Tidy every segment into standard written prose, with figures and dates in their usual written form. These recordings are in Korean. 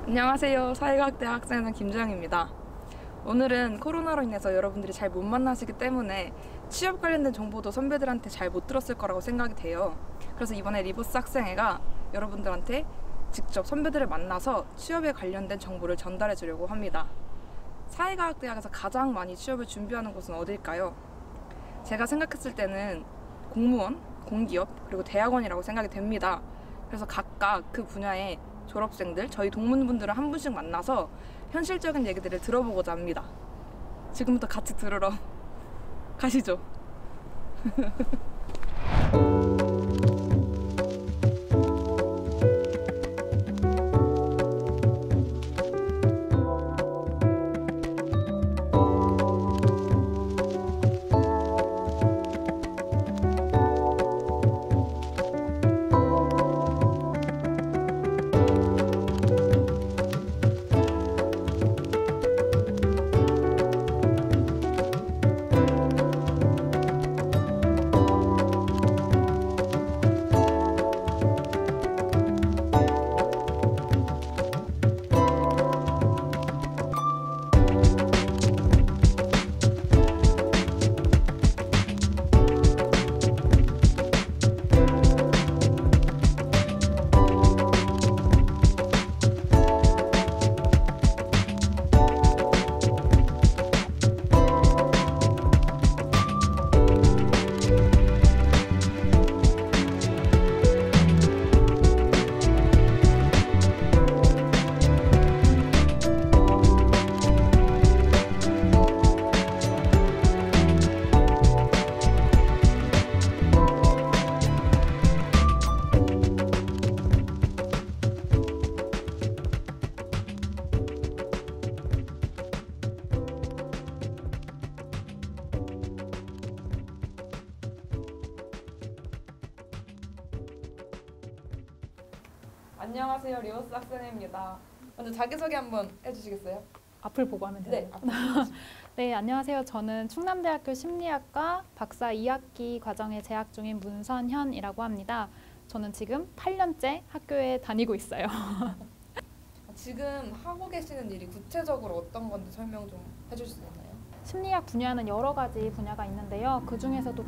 안녕하세요. 사회과학대 학생회장 김주영입니다. 오늘은 코로나로 인해서 여러분들이 잘 못 만나시기 때문에 취업 관련된 정보도 선배들한테 잘 못 들었을 거라고 생각이 돼요. 그래서 이번에 리버스 학생회가 여러분들한테 직접 선배들을 만나서 취업에 관련된 정보를 전달해 주려고 합니다. 사회과학대학에서 가장 많이 취업을 준비하는 곳은 어딜까요? 제가 생각했을 때는 공무원, 공기업, 그리고 대학원이라고 생각이 됩니다. 그래서 각각 그 분야의 졸업생들, 저희 동문분들을 한 분씩 만나서 현실적인 얘기들을 들어보고자 합니다. 지금부터 같이 들으러 가시죠. 안녕하세요. 리버스 학생회입니다. 먼저 자기소개 한번 해주시겠어요? 앞을 보고 하면 되나요? 네. 네, 안녕하세요. 저는 충남대학교 심리학과 박사 2학기 과정에 재학 중인 문선현이라고 합니다. 저는 지금 8년째 학교에 다니고 있어요. 지금 하고 계시는 일이 구체적으로 어떤 건지 설명 좀 해주실 수 있나요? 심리학 분야는 여러 가지 분야가 있는데요. 그 중에서도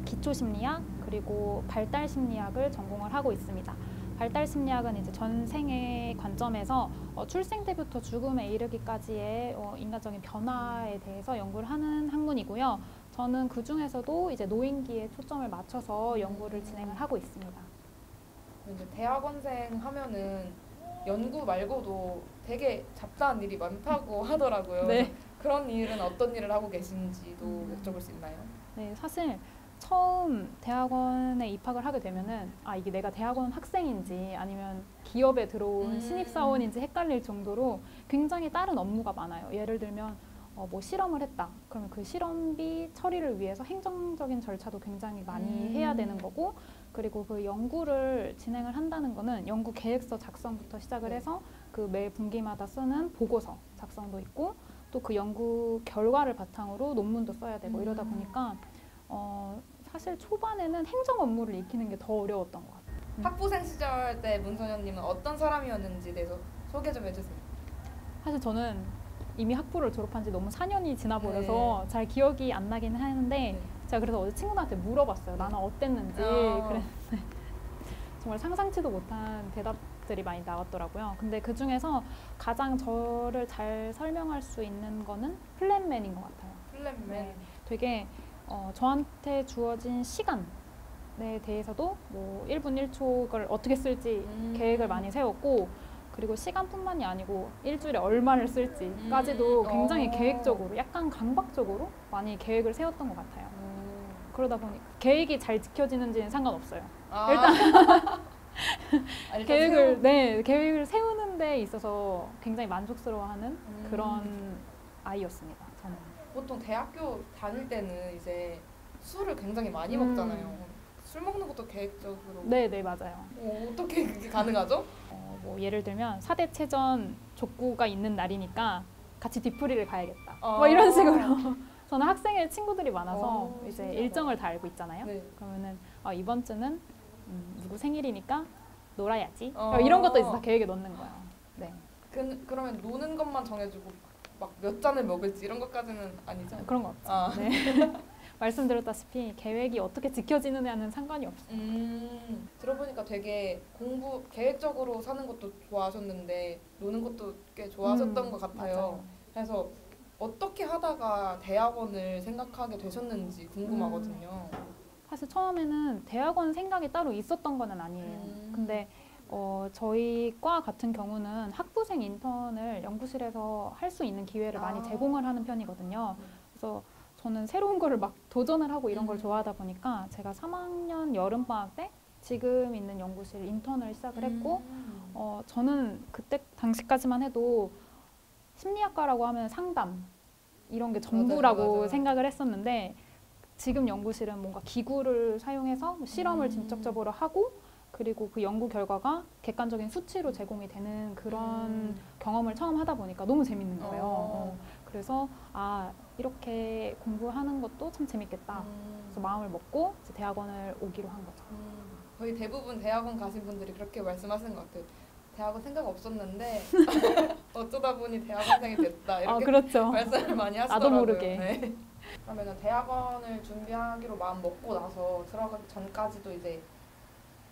기초 심리학 그리고 발달 심리학을 전공을 하고 있습니다. 발달 심리학은 이제 전생의 관점에서 출생 때부터 죽음에 이르기까지의 인간적인 변화에 대해서 연구를 하는 학문이고요. 저는 그 중에서도 이제 노인기에 초점을 맞춰서 연구를 진행하고 있습니다. 이제 대학원생 하면은 연구 말고도 되게 잡다한 일이 많다고 하더라고요. 네. 그런 일은 어떤 일을 하고 계신지도 여쭤볼 수 있나요? 네, 사실 처음 대학원에 입학을 하게 되면은 이게 내가 대학원 학생인지 아니면 기업에 들어온 신입사원인지 헷갈릴 정도로 굉장히 다른 업무가 많아요. 예를 들면 뭐 실험을 했다. 그러면 그 실험비 처리를 위해서 행정적인 절차도 굉장히 많이 해야 되는 거고, 그리고 그 연구를 진행을 한다는 거는 연구 계획서 작성부터 시작을 해서 그 매 분기마다 쓰는 보고서 작성도 있고, 또 그 연구 결과를 바탕으로 논문도 써야 되고 이러다 보니까 사실 초반에는 행정 업무를 익히는 게 더 어려웠던 것 같아요. 학부생 시절 때 문선현님은 어떤 사람이었는지 대해서 소개 좀 해주세요. 사실 저는 이미 학부를 졸업한 지 너무 4년이 지나버려서 잘 기억이 안 나긴 하는데 제가 그래서 어제 친구들한테 물어봤어요. 나는 어땠는지. 그랬는데 정말 상상치도 못한 대답들이 많이 나왔더라고요. 근데 그 중에서 가장 저를 잘 설명할 수 있는 거는 플랜맨인 것 같아요. 플랜맨. 네, 되게 저한테 주어진 시간에 대해서도 뭐 1분 1초를 어떻게 쓸지 계획을 많이 세웠고, 그리고 시간뿐만이 아니고 일주일에 얼마를 쓸지까지도 굉장히 계획적으로, 약간 강박적으로 많이 계획을 세웠던 것 같아요. 그러다 보니 계획이 잘 지켜지는지는 상관없어요. 일단 계획을 세우는 데 있어서 굉장히 만족스러워하는 그런 아이였습니다. 저는. 보통 대학교 다닐 때는 이제 술을 굉장히 많이 먹잖아요. 술 먹는 것도 계획적으로. 네, 맞아요. 어떻게 그게 가능하죠? 뭐 예를 들면 4대체전 족구가 있는 날이니까 같이 뒤풀이를 가야겠다. 뭐 이런 식으로. 저는 학생회 친구들이 많아서 이제 신기하다. 일정을 다 알고 있잖아요. 네. 그러면은 이번 주는 누구 생일이니까 놀아야지. 이런 것도 있어서 계획에 넣는 거예요. 네. 그러면 노는 것만 정해주고 막 몇 잔을 먹을지 이런 것까지는 아니죠? 그런 거 없죠. 아. 네. 말씀드렸다시피 계획이 어떻게 지켜지느냐는 상관이 없어요. 들어보니까 되게 공부 계획적으로 사는 것도 좋아하셨는데 노는 것도 꽤 좋아하셨던 것 같아요. 맞아요. 그래서 어떻게 하다가 대학원을 생각하게 되셨는지 궁금하거든요. 사실 처음에는 대학원 생각이 따로 있었던 건 아니에요. 근데 저희 과 같은 경우는 학부생 인턴을 연구실에서 할 수 있는 기회를 많이 제공을 하는 편이거든요. 그래서 저는 새로운 거를 막 도전을 하고 이런 걸 좋아하다 보니까 제가 3학년 여름방학 때 지금 있는 연구실 인턴을 시작을 했고 저는 그때 당시까지만 해도 심리학과라고 하면 상담 이런 게 전부라고 맞아요. 생각을 했었는데 지금 연구실은 뭔가 기구를 사용해서 실험을 직접적으로 하고 그리고 그 연구 결과가 객관적인 수치로 제공이 되는 그런 경험을 처음 하다 보니까 너무 재밌는 거예요. 그래서 이렇게 공부하는 것도 참 재밌겠다. 그래서 마음을 먹고 이제 대학원을 오기로 한 거죠. 거의 대부분 대학원 가신 분들이 그렇게 말씀하시는 것 같아요. 대학원 생각 없었는데 어쩌다 보니 대학원생이 됐다 이렇게 그렇죠. 말씀을 많이 하시더라고요. 나도 모르게. 네. 그러면 대학원을 준비하기로 마음 먹고 나서 들어가기 전까지도 이제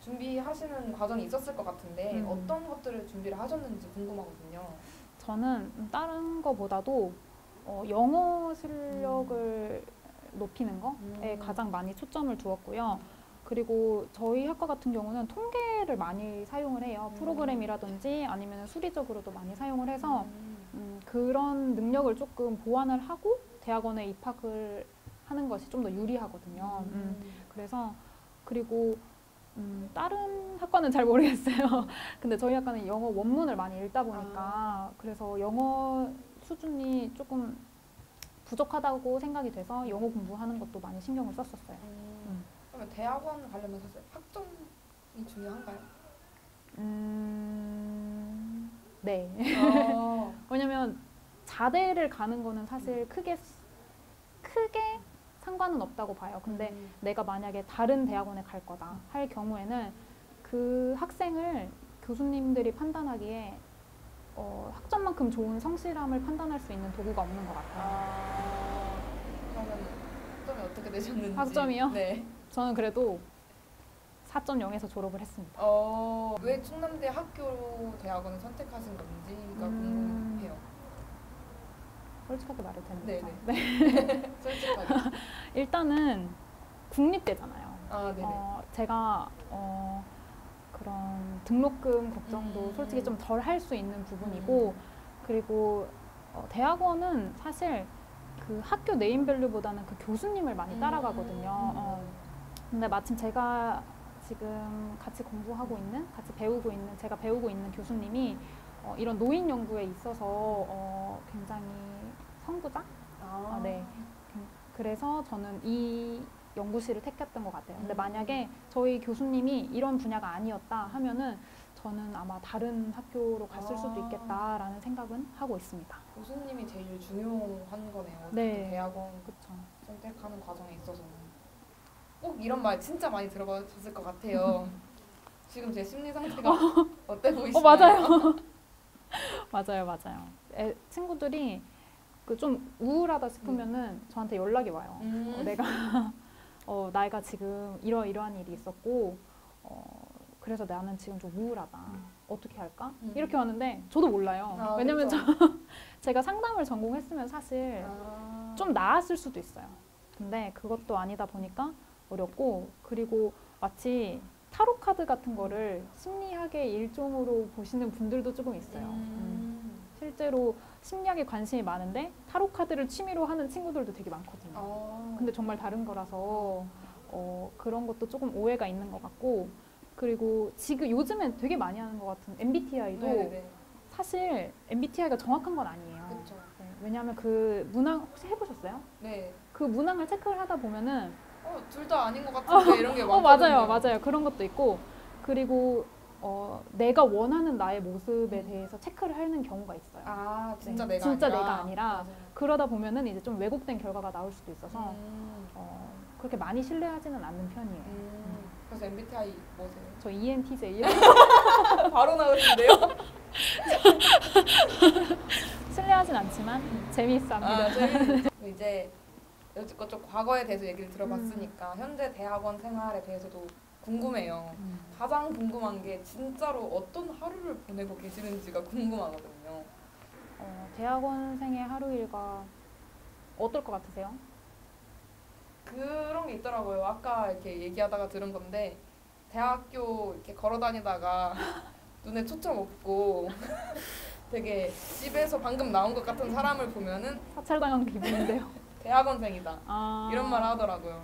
준비하시는 과정이 있었을 것 같은데 어떤 것들을 준비를 하셨는지 궁금하거든요. 저는 다른 거보다도 영어 실력을 높이는 거에 가장 많이 초점을 두었고요. 그리고 저희 학과 같은 경우는 통계를 많이 사용을 해요. 프로그램이라든지 아니면 수리적으로도 많이 사용을 해서 그런 능력을 조금 보완을 하고 대학원에 입학을 하는 것이 좀 더 유리하거든요. 그래서 그리고 다른 학과는 잘 모르겠어요. 근데 저희 학과는 영어 원문을 많이 읽다 보니까 그래서 영어 수준이 조금 부족하다고 생각이 돼서 영어 공부하는 것도 많이 신경을 썼었어요. 그러면 대학원 가려면 사실 학점이 중요한가요? 네. 왜냐면 자대를 가는 거는 사실 크게 상관은 없다고 봐요. 근데 내가 만약에 다른 대학원에 갈 거다 할 경우에는 그 학생을 교수님들이 판단하기에 학점만큼 좋은 성실함을 판단할 수 있는 도구가 없는 것 같아요. 그러면 학점이 어떻게 되셨는지? 학점이요? 네. 저는 그래도 4.0에서 졸업을 했습니다. 왜 충남대 학교 대학원을 선택하신 건지가 궁금해요. 솔직하게 말해도 됩니까? 네네. 솔직하게. 일단은 국립대잖아요. 네네. 제가 그런 등록금 걱정도 솔직히 좀 덜 할 수 있는 부분이고 그리고 대학원은 사실 그 학교 네임밸류보다는 그 교수님을 많이 따라가거든요. 근데 마침 제가 지금 같이 공부하고 있는, 같이 배우고 있는, 제가 배우고 있는 교수님이 이런 노인 연구에 있어서 굉장히 선구자? 네. 그래서 저는 이 연구실을 택했던 것 같아요. 근데 만약에 저희 교수님이 이런 분야가 아니었다 하면은 저는 아마 다른 학교로 갔을 수도 있겠다라는 생각은 하고 있습니다. 교수님이 제일 중요한 거네요. 네. 대학원 그쵸. 선택하는 과정에 있어서는. 꼭 이런 말 진짜 많이 들어보셨을 것 같아요. 지금 제 심리 상태가 어때 보이시나요? 맞아요. 맞아요. 친구들이 그 좀 우울하다 싶으면은 저한테 연락이 와요. 내가 지금 이러이러한 일이 있었고 그래서 나는 지금 좀 우울하다. 어떻게 할까? 이렇게 왔는데 저도 몰라요. 왜냐면 제가 상담을 전공했으면 사실 좀 나았을 수도 있어요. 근데 그것도 아니다 보니까 어렵고 그리고 마치 타로 카드 같은 거를 심리학의 일종으로 보시는 분들도 조금 있어요. 실제로 심리학에 관심이 많은데 타로 카드를 취미로 하는 친구들도 되게 많거든요. 근데 정말 다른 거라서 그런 것도 조금 오해가 있는 것 같고 그리고 지금 요즘엔 되게 많이 하는 것 같은 MBTI도 사실 MBTI가 정확한 건 아니에요. 네, 왜냐하면 그 문항 혹시 해보셨어요? 네. 그 문항을 체크를 하다 보면은 둘 다 아닌 것 같은데 이런 게 많거든요. 맞아요. 그런 것도 있고 그리고 내가 원하는 나의 모습에 대해서 체크를 하는 경우가 있어요. 진짜 네, 내가 아니라 맞아요. 그러다 보면은 이제 좀 왜곡된 결과가 나올 수도 있어서 그렇게 많이 신뢰하지는 않는 편이에요. 그래서 MBTI 뭐세요? 저 ENTJ요. 바로 나오시는데요? 신뢰하진 않지만 재미있어 합니다. 이제 여지껏 좀 과거에 대해서 얘기를 들어봤으니까 현재 대학원 생활에 대해서도 궁금해요. 가장 궁금한 게 진짜로 어떤 하루를 보내고 계시는지가 궁금하거든요. 대학원생의 하루 일과 어떨 것 같으세요? 그런 게 있더라고요. 아까 이렇게 얘기하다가 들은 건데 대학교 이렇게 걸어 다니다가 눈에 초점 없고 되게 집에서 방금 나온 것 같은 사람을 보면은 사찰당한 기분인데요. 대학원생이다. 아, 이런 말 하더라고요.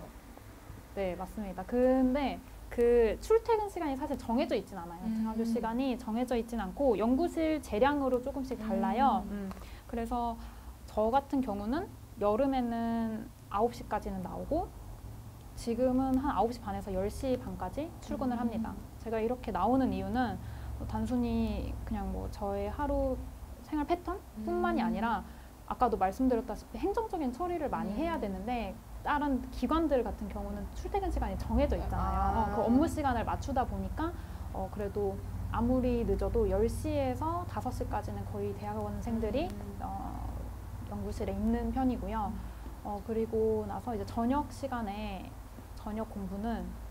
네, 맞습니다. 근데 그 출퇴근 시간이 사실 정해져 있진 않아요. 등하교 시간이 정해져 있진 않고 연구실 재량으로 조금씩 달라요. 그래서 저 같은 경우는 여름에는 9시까지는 나오고 지금은 한 9시 반에서 10시 반까지 출근을 합니다. 제가 이렇게 나오는 이유는 단순히 그냥 뭐 저의 하루 생활 패턴뿐만이 아니라 아까도 말씀드렸다시피 행정적인 처리를 많이 해야 되는데 다른 기관들 같은 경우는 출퇴근 시간이 정해져 있잖아요. 그 업무 시간을 맞추다 보니까 그래도 아무리 늦어도 10시에서 5시까지는 거의 대학원생들이 연구실에 있는 편이고요. 그리고 나서 이제 저녁 시간에 저녁 공부는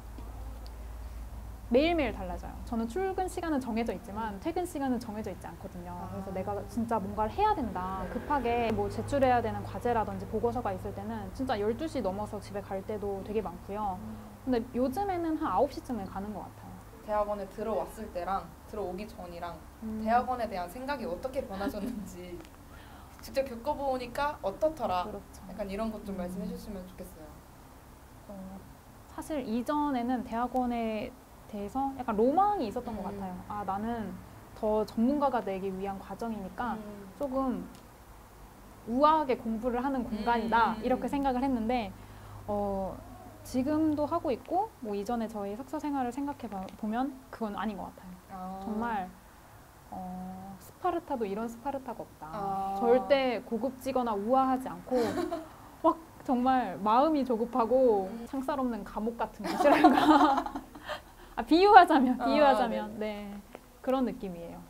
매일매일 달라져요. 저는 출근 시간은 정해져 있지만 퇴근 시간은 정해져 있지 않거든요. 그래서 내가 진짜 뭔가를 해야 된다. 급하게 뭐 제출해야 되는 과제라든지 보고서가 있을 때는 진짜 12시 넘어서 집에 갈 때도 되게 많고요. 근데 요즘에는 한 9시쯤에 가는 것 같아요. 대학원에 들어왔을 때랑 들어오기 전이랑 대학원에 대한 생각이 어떻게 변하셨는지 직접 겪어보니까 어떻더라. 그렇죠. 약간 이런 것 좀 말씀해 주셨으면 좋겠어요. 사실 이전에는 대학원에 대해서 약간 로망이 있었던 것 같아요. 아, 나는 더 전문가가 되기 위한 과정이니까 조금 우아하게 공부를 하는 공간이다 이렇게 생각을 했는데 지금도 하고 있고 뭐 이전에 저희 석사 생활을 생각해 보면 그건 아닌 것 같아요. 정말 스파르타도 이런 스파르타가 없다. 절대 고급지거나 우아하지 않고 막 정말 마음이 조급하고 창살 없는 감옥 같은 곳이랄까. 비유하자면 네, 그런 느낌이에요.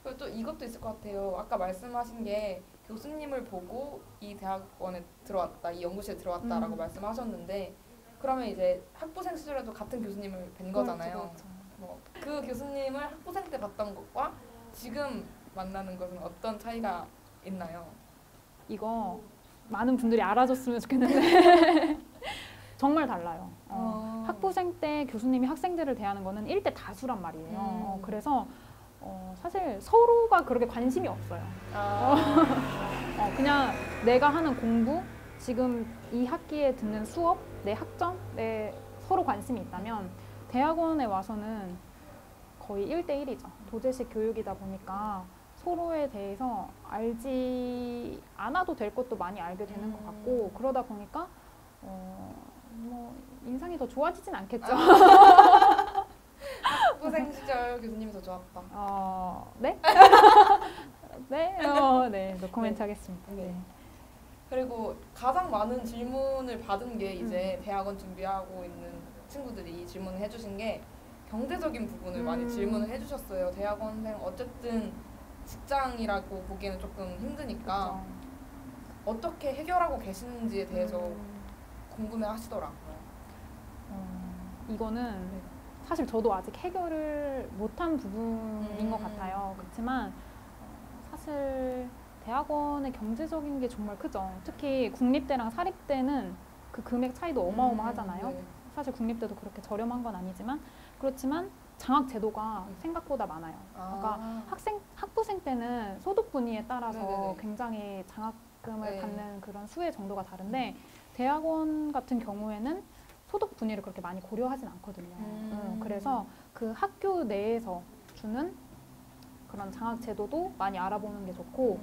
그리고 또 이것도 있을 것 같아요. 아까 말씀하신 게 교수님을 보고 이 대학원에 들어왔다, 이 연구실에 들어왔다라고 말씀하셨는데 그러면 이제 학부생 시절에도 같은 교수님을 뵌 거잖아요. 그렇죠. 그 교수님을 학부생 때 봤던 것과 지금 만나는 것은 어떤 차이가 있나요? 이거 많은 분들이 알아줬으면 좋겠는데 정말 달라요. 학부생 때 교수님이 학생들을 대하는 거는 1대 다수란 말이에요. 그래서 사실 서로가 그렇게 관심이 없어요. 그냥 내가 하는 공부, 지금 이 학기에 듣는 수업, 내 학점, 내 서로 관심이 있다면 대학원에 와서는 거의 1대1이죠. 도제식 교육이다 보니까 서로에 대해서 알지 않아도 될 것도 많이 알게 되는 것 같고 그러다 보니까 뭐 인상이 더 좋아지진 않겠죠. 학부생 시절 교수님이 더 좋았다. 네? 네? 네, 노코멘트 하겠습니다. 네. 그리고 가장 많은 질문을 받은 게 이제 대학원 준비하고 있는 친구들이 질문을 해주신 게 경제적인 부분을 많이 질문을 해주셨어요. 대학원생 어쨌든 직장이라고 보기에는 조금 힘드니까 그렇죠. 어떻게 해결하고 계시는지에 대해서 궁금해 하시더라고요. 이거는 사실 저도 아직 해결을 못한 부분인 것 같아요. 그렇지만 사실 대학원의 경제적인 게 정말 크죠. 특히 국립대랑 사립대는 그 금액 차이도 어마어마하잖아요. 네. 사실 국립대도 그렇게 저렴한 건 아니지만 그렇지만 장학 제도가 생각보다 많아요. 그러니까 학부생 때는 소득 분위에 따라서 네네네. 굉장히 장학금을 네. 받는 그런 수혜 정도가 다른데 대학원 같은 경우에는 소득 분위를 그렇게 많이 고려하진 않거든요. 그래서 그 학교 내에서 주는 그런 장학 제도도 많이 알아보는 게 좋고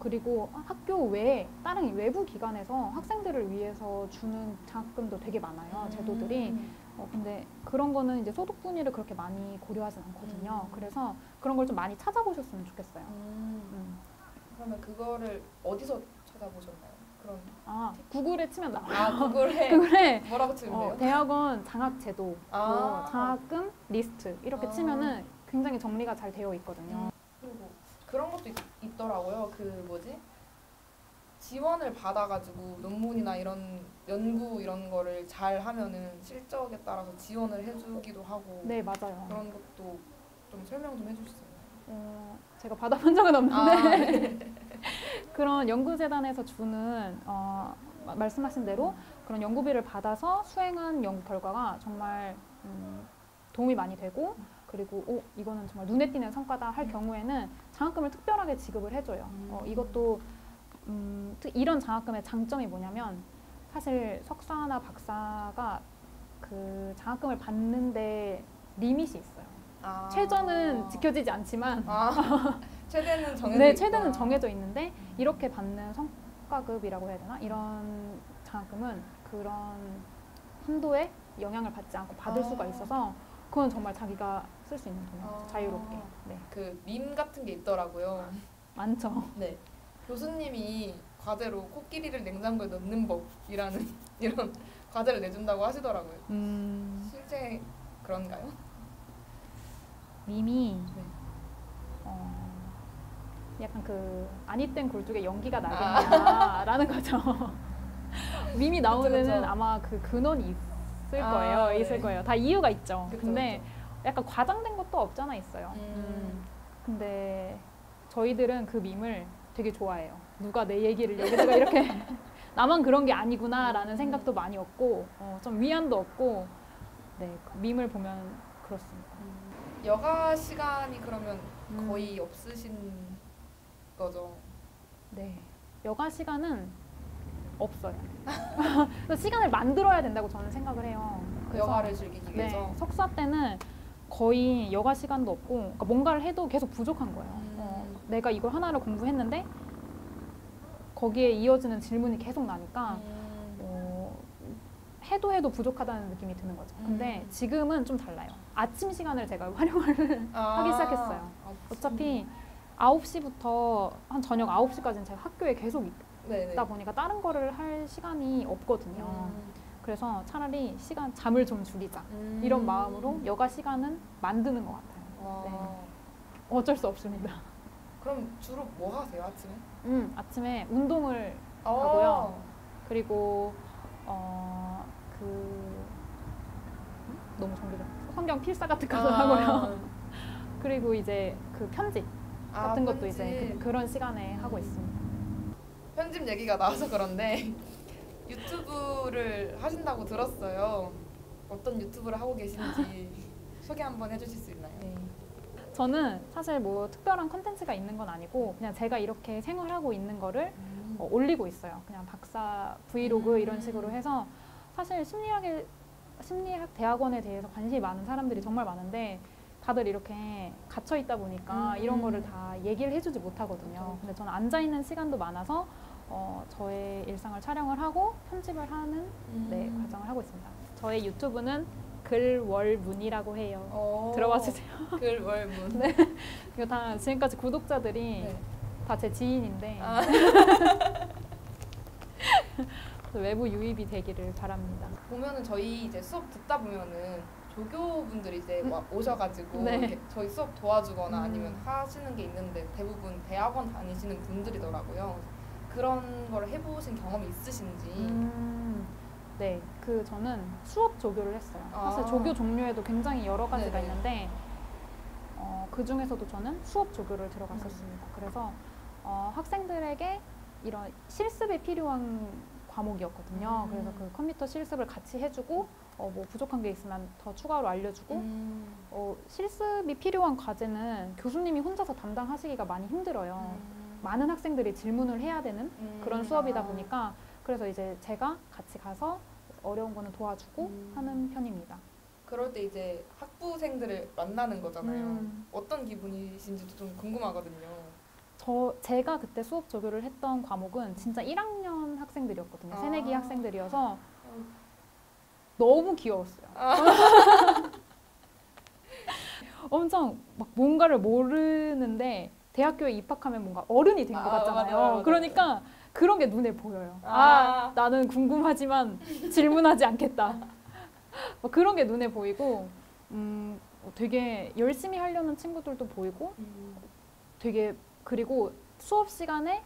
그리고 학교 외에 다른 외부 기관에서 학생들을 위해서 주는 장학금도 되게 많아요. 제도들이. 근데 그런 거는 이제 소득 분위를 그렇게 많이 고려하진 않거든요. 그래서 그런 걸 좀 많이 찾아보셨으면 좋겠어요. 그러면 그거를 어디서 찾아보셨나요? 그런 구글에 치면 나와요. 구글에 뭐라고 치면 돼요? 대학원 장학 제도, 뭐 장학금 리스트 이렇게 치면은 굉장히 정리가 잘 되어 있거든요. 그런 것도 있더라고요. 그 뭐지? 지원을 받아가지고 논문이나 이런 연구 이런 거를 잘 하면은 실적에 따라서 지원을 해주기도 하고 네, 맞아요. 그런 것도 좀 설명 좀 해주실 수 있나요? 제가 받아본 적은 없는데 아, 네. 그런 연구재단에서 주는 말씀하신 대로 그런 연구비를 받아서 수행한 연구 결과가 정말 도움이 많이 되고 그리고 이거는 정말 눈에 띄는 성과다 할 경우에는 장학금을 특별하게 지급을 해줘요. 이것도 이런 장학금의 장점이 뭐냐면 사실 석사나 박사가 그 장학금을 받는데 리밋이 있어요. 최저는 지켜지지 않지만 최대는 정해져 네, 있구나. 최대는 정해져 있는데 이렇게 받는 성과급이라고 해야 되나? 이런 장학금은 그런 한도에 영향을 받지 않고 받을 수가 있어서 그건 정말 자기가 쓸 수 있는 돈이에요. 자유롭게. 네. 그 밈 같은 게 있더라고요. 많죠. 네. 교수님이 과제로 코끼리를 냉장고에 넣는 법이라는 이런 과제를 내준다고 하시더라고요. 실제 그런가요? 밈이 네. 약간 그 아니땐 굴뚝에 연기가 나겠냐라는 거죠. 밈이 나오는 데는 그쵸. 아마 그 근원이 있을 거예요. 네. 있을 거예요. 다 이유가 있죠. 그쵸, 근데 약간 과장된 것도 없지 않아 있어요. 근데 저희들은 그 밈을 되게 좋아해요. 누가 내 얘기를 여기다가 이렇게 나만 그런 게 아니구나라는 생각도 많이 얻고 좀 위안도 얻고 네, 그 밈을 보면 그렇습니다. 여가 시간이 그러면 거의 없으신 거죠? 네, 여가 시간은 없어요. 그래서 시간을 만들어야 된다고 저는 생각을 해요. 그래서 여가를 즐기기 위해서? 네, 석사 때는 거의 여가 시간도 없고 그러니까 뭔가를 해도 계속 부족한 거예요. 내가 이걸 하나를 공부했는데 거기에 이어지는 질문이 계속 나니까 해도 부족하다는 느낌이 드는 거죠. 근데 지금은 좀 달라요. 아침 시간을 제가 활용을 하기 시작했어요. 어차피 9시부터 한 저녁 9시까지는 제가 학교에 계속 있다 보니까 다른 거를 할 시간이 없거든요. 그래서 차라리 잠을 좀 줄이자 이런 마음으로 여가 시간은 만드는 것 같아요. 네. 어쩔 수 없습니다. 그럼 주로 뭐 하세요 아침에? 아침에 운동을 하고요. 그리고 너무 정리돼. 성경 필사 같은 것도 하고요. 그리고 이제 그 편집 같은 것도 편집. 이제 그런 시간에 하고 있습니다. 편집 얘기가 나와서 그런데 유튜브를 하신다고 들었어요. 어떤 유튜브를 하고 계신지 소개 한번 해주실 수 있나요? 네. 저는 사실 뭐 특별한 컨텐츠가 있는 건 아니고 그냥 제가 이렇게 생활하고 있는 거를 올리고 있어요. 그냥 박사 브이로그 이런 식으로 해서 사실 심리학 대학원에 대해서 관심이 많은 사람들이 정말 많은데 다들 이렇게 gat혀 있다 보니까 이런 거를 다 얘기를 해주지 못하거든요. 근데 저는 앉아 있는 시간도 많아서 저의 일상을 촬영을 하고 편집을 하는 네, 과정을 하고 있습니다. 저의 유튜브는 글월문이라고 해요. 들어봐 주세요. 글월문. 네. 이거 다 지금까지 구독자들이 다 제 지인인데 외부 유입이 되기를 바랍니다. 보면은 저희 이제 수업 듣다 보면은 조교분들이 이제 오셔가지고 네. 이렇게 저희 수업 도와주거나 아니면 하시는 게 있는데 대부분 대학원 다니시는 분들이더라고요. 그런 걸 해보신 경험이 있으신지? 네, 저는 수업 조교를 했어요. 사실 조교 종류에도 굉장히 여러 가지가 네네. 있는데 그 중에서도 저는 수업 조교를 들어갔었습니다. 그래서 학생들에게 이런 실습에 필요한 과목이었거든요. 그래서 그 컴퓨터 실습을 같이 해주고 뭐 부족한 게 있으면 더 추가로 알려주고 실습이 필요한 과제는 교수님이 혼자서 담당하시기가 많이 힘들어요. 많은 학생들이 질문을 해야 되는 그런 수업이다 보니까 그래서 이제 제가 같이 가서 어려운 거는 도와주고 하는 편입니다. 그럴 때 이제 학부생들을 만나는 거잖아요. 어떤 기분이신지도 좀 궁금하거든요. 제가 그때 수업 조교를 했던 과목은 진짜 1학년 학생들이었거든요. 새내기 학생들이어서 너무 귀여웠어요. 엄청 막 뭔가를 모르는데 대학교에 입학하면 뭔가 어른이 된 것 같잖아요. 맞아요. 그러니까 그런 게 눈에 보여요. 나는 궁금하지만 질문하지 않겠다. 뭐 그런 게 눈에 보이고 되게 열심히 하려는 친구들도 보이고 되게 그리고 수업 시간에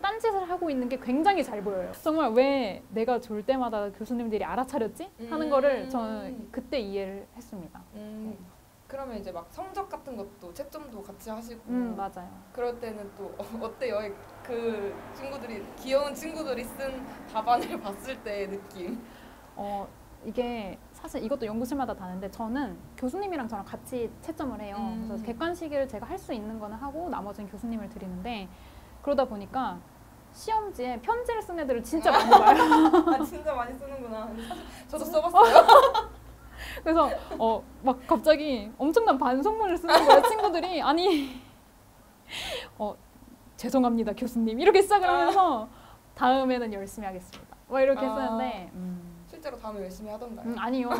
딴짓을 하고 있는 게 굉장히 잘 보여요. 정말 왜 내가 졸 때마다 교수님들이 알아차렸지? 하는 거를 저는 그때 이해를 했습니다. 그러면 이제 막 성적 같은 것도 채점도 같이 하시고 맞아요. 그럴 때는 또 어때요? 그 친구들이 귀여운 친구들이 쓴 답안을 봤을 때의 느낌? 이게 사실 이것도 연구실마다 다른데 저는 교수님이랑 저랑 같이 채점을 해요. 그래서 객관식을 제가 할 수 있는 거는 하고 나머지는 교수님을 드리는데 그러다 보니까 시험지에 편지를 쓴 애들을 진짜 많이 봐요. 아 진짜 많이 쓰는구나. 사실 저도 써봤어요. 그래서 막 갑자기 엄청난 반성문을 쓰는 거예요. 친구들이 아니 죄송합니다 교수님 이렇게 시작을 하면서 다음에는 열심히 하겠습니다. 막 이렇게 쓰는데 실제로 다음에 열심히 하던가요? 아니요.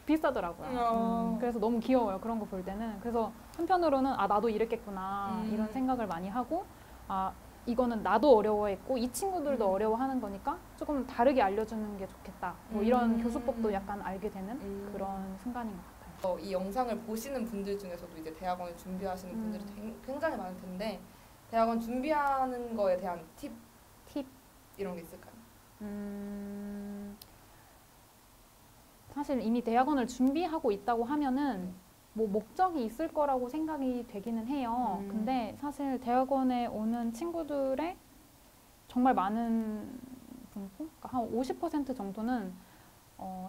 비슷하더라고요. 그래서 너무 귀여워요. 그런 거 볼 때는. 그래서 한편으로는 아 나도 이랬겠구나 이런 생각을 많이 하고 아 이거는 나도 어려워했고 이 친구들도 어려워하는 거니까 조금 다르게 알려주는 게 좋겠다. 뭐 이런 교수법도 약간 알게 되는 그런 순간인 것 같아요. 이 영상을 보시는 분들 중에서도 이제 대학원을 준비하시는 분들이 굉장히 많을 텐데 대학원 준비하는 거에 대한 팁 이런 게 있을까요? 사실 이미 대학원을 준비하고 있다고 하면은 뭐 목적이 있을 거라고 생각이 되기는 해요. 근데 사실 대학원에 오는 친구들의 정말 많은 분포? 그러니까 한 50% 정도는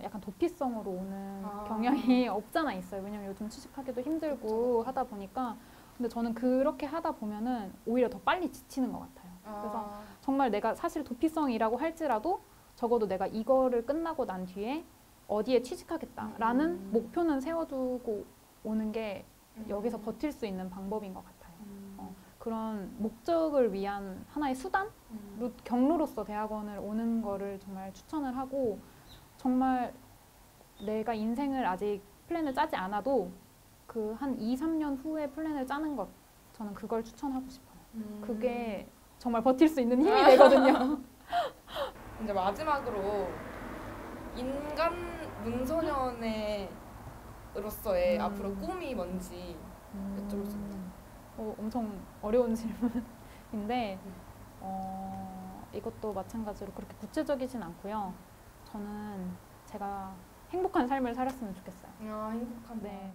약간 도피성으로 오는 경향이 없잖아 있어요. 왜냐면 요즘 취직하기도 힘들고 하다 보니까. 근데 저는 그렇게 하다 보면은 오히려 더 빨리 지치는 것 같아요. 그래서 정말 내가 사실 도피성이라고 할지라도 적어도 내가 이거를 끝나고 난 뒤에 어디에 취직하겠다라는 목표는 세워두고 오는 게 여기서 버틸 수 있는 방법인 것 같아요. 그런 목적을 위한 하나의 수단? 경로로서 대학원을 오는 거를 정말 추천을 하고 정말 내가 인생을 아직 플랜을 짜지 않아도 그 한 2, 3년 후에 플랜을 짜는 것 저는 그걸 추천하고 싶어요. 그게 정말 버틸 수 있는 힘이 되거든요. 이제 마지막으로 인간 문소년으로서의 앞으로 꿈이 뭔지 여쭤보겠습니다. 엄청 어려운 질문인데 이것도 마찬가지로 그렇게 구체적이진 않고요. 저는 제가 행복한 삶을 살았으면 좋겠어요. 행복한 네.